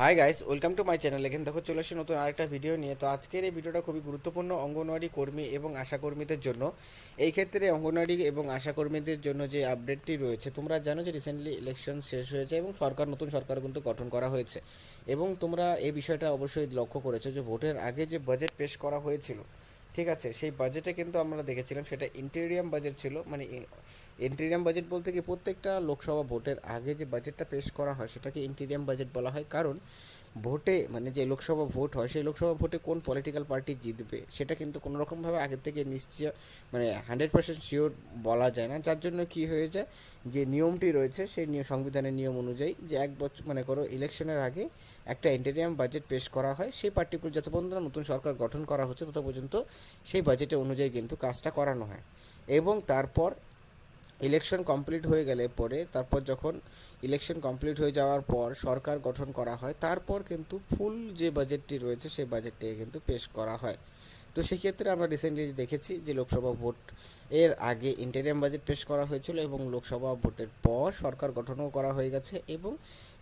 Hi guys, welcome to my channel. এখানে দেখো চলে আসছে নতুন আরেকটা ভিডিও নিয়ে। তো আজকের এই ভিডিওটা খুবই গুরুত্বপূর্ণ অঙ্গনওয়াড়ি কর্মী এবং আশাকর্মীদের জন্য। এই ক্ষেত্রে অঙ্গনওয়াড়ি এবং আশাকর্মীদের জন্য যে আপডেটটি রয়েছে, তোমরা জানো যে রিসেন্টলি ইলেকশন শেষ হয়েছে এবং নতুন সরকার কিন্তু গঠন করা হয়েছে। এবং তোমরা এই বিষয়টা অবশ্যই লক্ষ্য করেছো যে ভোটের আগে যে বাজেট পেশ করা হয়েছিল, ঠিক আছে, সেই বাজেটে কিন্তু আমরা দেখেছিলাম সেটা ইন্টেরিয়াম বাজেট ছিল। মানে ইন্টেরিয়াম বাজেট বলতে কি, প্রত্যেকটা লোকসভা ভোটের আগে যে বাজেটটা পেশ করা হয় সেটাকে ইন্টেরিয়াম বাজেট বলা হয়। কারণ ভোটে, মানে যে লোকসভা ভোট হয়, সেই লোকসভা ভোটে কোন পলিটিক্যাল পার্টি জিতবে সেটা কিন্তু কোনো রকমভাবে আগের থেকে নিশ্চয়, মানে 100% শিওর বলা যায় না। যার জন্য কি হয়ে যায়, যে নিয়মটি রয়েছে সেই সংবিধানের নিয়ম অনুযায়ী যে এক বছর, মানে করো ইলেকশনের আগে একটা ইন্টেরিয়াম বাজেট পেশ করা হয়। সেই পার্টিকুলার যত পর্যন্ত না নতুন সরকার গঠন করা হচ্ছে তত পর্যন্ত সেই বাজেটে অনুযায়ী কিন্তু কাজটা করানো হয়। এবং তারপর ইলেকশন কমপ্লিট হয়ে গেলে পরে, তারপর যখন ইলেকশন কমপ্লিট হয়ে যাওয়ার পর সরকার গঠন করা হয়, তারপর কিন্তু ফুল যে বাজেটটি রয়েছে সেই বাজেটটি কিন্তু পেশ করা হয়। তো সেক্ষেত্রে আমরা রিসেন্টলি দেখেছি যে লোকসভা ভোট এর আগে ইন্টেরিয়াম বাজেট পেশ করা হয়েছিল এবং লোকসভা ভোটের পর সরকার গঠনও করা হয়ে গেছে। এবং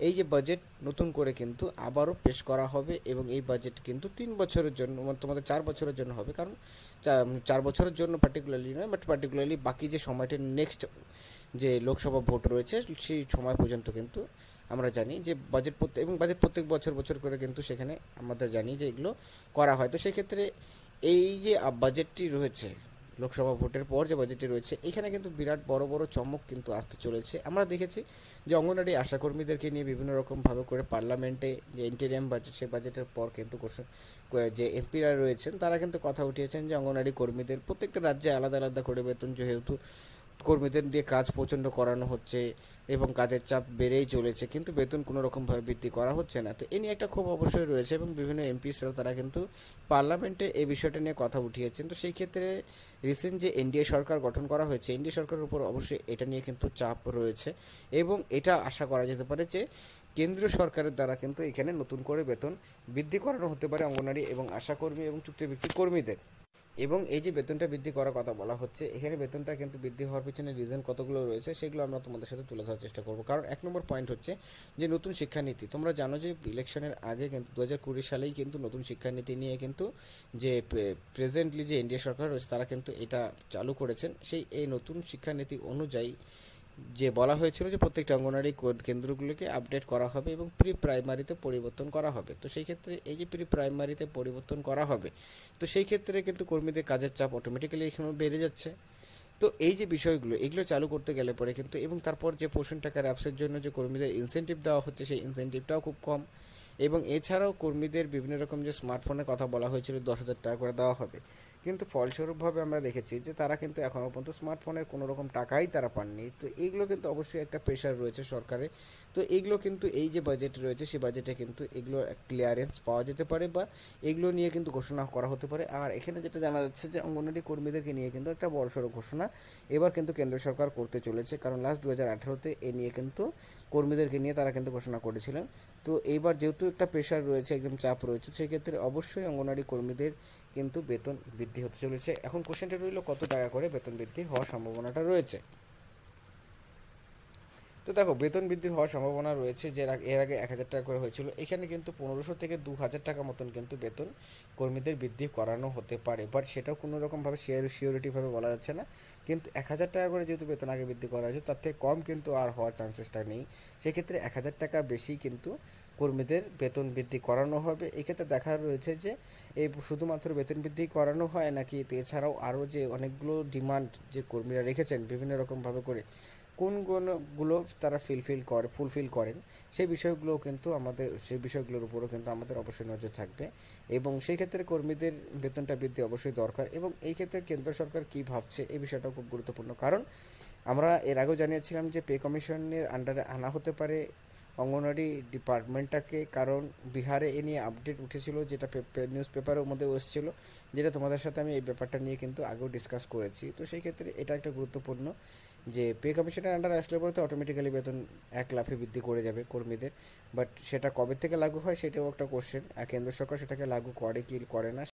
এই যে বাজেট নতুন করে কিন্তু আবারও পেশ করা হবে এবং এই বাজেট কিন্তু 3 বছরের জন্য, মানে তোমাদের 4 বছরের জন্য হবে। কারণ 4 বছরের জন্য পার্টিকুলারলি নয়, বাট পার্টিকুলারলি বাকি যে সময়টা নেক্সট যে লোকসভা ভোট রয়েছে সেই সময় পর্যন্ত কিন্তু আমরা জানি যে বাজেট প্রত্যেক বছর বছর করে কিন্তু সেখানে আমাদের জানি যে এগুলো করা হয়। তো সেক্ষেত্রে এই যে বাজেটটি রয়েছে, লোকসভা ভোটের পর যে বাজেটটি রয়েছে, এখানে কিন্তু বিরাট বড় বড় চমক কিন্তু আসতে চলেছে। আমরা দেখেছি যে অঙ্গনওয়াড়ি আশাকর্মীদেরকে নিয়ে বিভিন্ন রকমভাবে করে পার্লামেন্টে যে ইন্টেরিয়াম বাজেট, সেই বাজেটের পর কিন্তু যে এমপিরা রয়েছেন তারা কিন্তু কথা উঠিয়েছেন যে অঙ্গনওয়াড়ি কর্মীদের প্রত্যেকটা রাজ্যে আলাদা আলাদা করে বেতন, যেহেতু কর্মীদের দিয়ে কাজ প্রচণ্ড করানো হচ্ছে এবং কাজের চাপ বেড়েই চলেছে, কিন্তু বেতন কোনো রকমভাবে বৃদ্ধি করা হচ্ছে না। তো এ নিয়ে একটা ক্ষোভ অবশ্যই রয়েছে এবং বিভিন্ন এমপিসরা তারা কিন্তু পার্লামেন্টে এই বিষয়টা নিয়ে কথা উঠিয়েছেন। তো সেই ক্ষেত্রে রিসেন্ট যে এনডিএ সরকার গঠন করা হয়েছে, এনডিএ সরকারের উপর অবশ্যই এটা নিয়ে কিন্তু চাপ রয়েছে এবং এটা আশা করা যেতে পারে যে কেন্দ্রীয় সরকারের দ্বারা কিন্তু এখানে নতুন করে বেতন বৃদ্ধি করানো হতে পারে অঙ্গনারী এবং আশাকর্মী এবং চুক্তিভিত্তিক কর্মীদের। এবং এই যে বেতনটা বৃদ্ধি করার কথা বলা হচ্ছে, এখানে বেতনটা কিন্তু বৃদ্ধি হওয়ার পিছনে রিজন কতগুলো রয়েছে সেগুলো আমরা তোমাদের সাথে তুলে ধরার চেষ্টা করবো। কারণ 1 নম্বর পয়েন্ট হচ্ছে যে নতুন শিক্ষানীতি। তোমরা জানো যে ইলেকশনের আগে কিন্তু 2020 সালেই কিন্তু নতুন শিক্ষানীতি নিয়ে কিন্তু যে প্রেজেন্টলি যে এনডিএ সরকার রয়েছে তারা কিন্তু এটা চালু করেছেন। এই নতুন শিক্ষানীতি অনুযায়ী যে বলা হয়েছিল যে প্রত্যেকটা অঙ্গনওয়াড়ি কেন্দ্রগুলোকে আপডেট করা হবে এবং প্রি প্রাইমারিতে পরিবর্তন করা হবে। তো সেই ক্ষেত্রে এই যে প্রি প্রাইমারিতে পরিবর্তন করা হবে, তো সেই ক্ষেত্রে কিন্তু কর্মীদের কাজের চাপ অটোমেটিক্যালি এখানেও বেড়ে যাচ্ছে। তো এই যে বিষয়গুলো, এগুলো চালু করতে গেলে পরে কিন্তু, এবং তারপর যে পোষণ টাকার অ্যাপসের জন্য যে কর্মীদের ইনসেন্টিভ দেওয়া হচ্ছে সেই ইনসেন্টিভটাও খুব কম। এবং এছাড়াও কর্মীদের বিভিন্ন রকম যে স্মার্টফোনের কথা বলা হয়েছিল 10,000 টাকা করে দেওয়া হবে, কিন্তু ফলস্বরূপভাবে আমরা দেখেছি যে তারা কিন্তু এখনও পর্যন্ত স্মার্টফোনের কোনো রকম টাকাই তারা পাননি। তো এইগুলো কিন্তু অবশ্যই একটা প্রেশার রয়েছে সরকারে। তো এইগুলো কিন্তু এই যে বাজেট রয়েছে সেই বাজেটে কিন্তু এগুলো ক্লিয়ারেন্স পাওয়া যেতে পারে বা এগুলো নিয়ে কিন্তু ঘোষণা করা হতে পারে। আর এখানে যেটা জানা যাচ্ছে যে অঙ্গনওয়াড়ি কর্মীদেরকে নিয়ে কিন্তু একটা বড়সড় ঘোষণা এবার কিন্তু কেন্দ্র সরকার করতে চলেছে। কারণ লাস্ট 2018-তে এ নিয়ে কিন্তু কর্মীদেরকে নিয়ে তারা কিন্তু ঘোষণা করেছিলেন। তো এইবার যেহেতু একটা প্রেশার রয়েছে, একদম চাপ রয়েছে, সেক্ষেত্রে অবশ্যই অঙ্গনওয়াড়ি কর্মীদের কিন্তু বেতন বৃদ্ধি হতে চলেছে। এখন কোশ্চেনটা রইল কত টাকা করে বেতন বৃদ্ধি হওয়ার সম্ভাবনাটা রয়েছে। তো দেখো, বেতন বৃদ্ধি হওয়ার সম্ভাবনা রয়েছে যে এর আগে 1,000 টাকা করে হয়েছিল, এখানে কিন্তু 1500 থেকে 2,000 টাকা মতন কিন্তু বেতন কর্মীদের বৃদ্ধি করানো হতে পারে। বাট সেটাও কোনো রকমভাবে শিওরিটিভাবে বলা যাচ্ছে না। কিন্তু 1,000 টাকা করে যেহেতু বেতন আগে বৃদ্ধি করা হয়েছে, তার থেকে কম কিন্তু আর হওয়ার চান্সেসটা নেই। সেক্ষেত্রে 1,000 টাকা বেশি কিন্তু কর্মীদের বেতন বৃদ্ধি করানো হবে। এক্ষেত্রে দেখা রয়েছে যে এই শুধুমাত্র বেতন বৃদ্ধি করানো হয় নাকি এছাড়াও আরও যে অনেকগুলো ডিমান্ড যে কর্মীরা রেখেছেন বিভিন্ন রকমভাবে করে, কোনগুলো তারা ফুলফিল করেন, সেই বিষয়গুলোর উপরও কিন্তু আমাদের অবশ্যই নজর থাকবে। এবং সেই ক্ষেত্রে কর্মীদের বেতনটা বৃদ্ধি অবশ্যই দরকার। এবং এই ক্ষেত্রে কেন্দ্র সরকার কী ভাবছে এই বিষয়টাও খুব গুরুত্বপূর্ণ। কারণ আমরা এর আগেও জানিয়েছিলাম যে পে কমিশনের আন্ডারে আনা হতে পারে অঙ্গনওয়াড়ি ডিপার্টমেন্টটাকে। কারণ বিহারে এ নিয়ে আপডেট উঠেছিল, যেটা নিউজ পেপারের মধ্যে এসেছিলো, যেটা তোমাদের সাথে আমি এই ব্যাপারটা নিয়ে কিন্তু আগেও ডিসকাস করেছি। তো সেই ক্ষেত্রে এটা একটা গুরুত্বপূর্ণ যে পে কমিশনের আন্ডারে আসলে পরে তো অটোমেটিক্যালি বেতন 1 লাফে বৃদ্ধি করে যাবে কর্মীদের। বাট সেটা কবে থেকে লাগু হয় সেটাও একটা কোশ্চেন, আর কেন্দ্র সরকার সেটাকে লাগু করে কি করে না